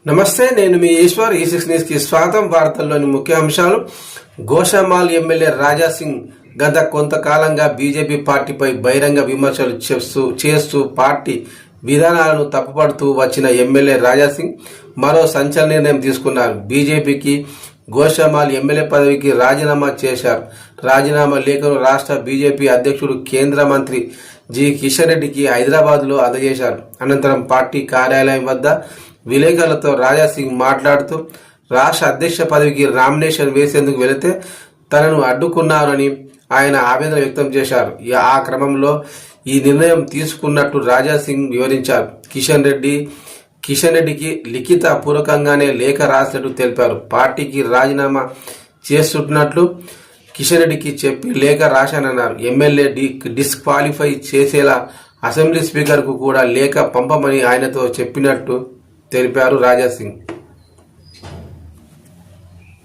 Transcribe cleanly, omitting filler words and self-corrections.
నమస్తే, నేను మీ ఈశ్వర్. ఈ6 న్యూస్ కి స్వాగతం. వార్తల్లోని ముఖ్య అంశాలు. గోషామాల్ ఎమ్మెల్యే రాజాసింగ్ గత కొంతకాలంగా బీజేపీ పార్టీపై బహిరంగ విమర్శలు చేస్తూ పార్టీ విధానాలను తప్పుపడుతూ వచ్చిన ఎమ్మెల్యే రాజాసింగ్ మరో సంచలన నిర్ణయం తీసుకున్నారు. బీజేపీకి గోషామాల్ ఎమ్మెల్యే పదవికి రాజీనామా చేశారు. రాజీనామా లేఖను రాష్ట్ర బీజేపీ అధ్యక్షుడు కేంద్ర మంత్రి జి కిషన్ రెడ్డికి హైదరాబాద్లో అందజేశారు. అనంతరం పార్టీ కార్యాలయం వద్ద విలేకరులతో రాజాసింగ్ మాట్లాడుతూ రాష్ట్ర అధ్యక్ష పదవికి నామినేషన్ వేసేందుకు వెళితే తనను అడ్డుకున్నారని ఆయన ఆవేదన వ్యక్తం చేశారు. ఆ క్రమంలో ఈ నిర్ణయం తీసుకున్నట్టు రాజాసింగ్ వివరించారు. కిషన్ రెడ్డికి లిఖిత పూర్వకంగానే లేఖ రాసినట్టు తెలిపారు. పార్టీకి రాజీనామా చేస్తున్నట్లు కిషన్ రెడ్డికి చెప్పి లేఖ రాశానన్నారు. ఎమ్మెల్యే డిస్క్వాలిఫై చేసేలా అసెంబ్లీ స్పీకర్కు కూడా లేఖ పంపమని ఆయనతో చెప్పినట్టు తెలిపారు రాజాసింగ్.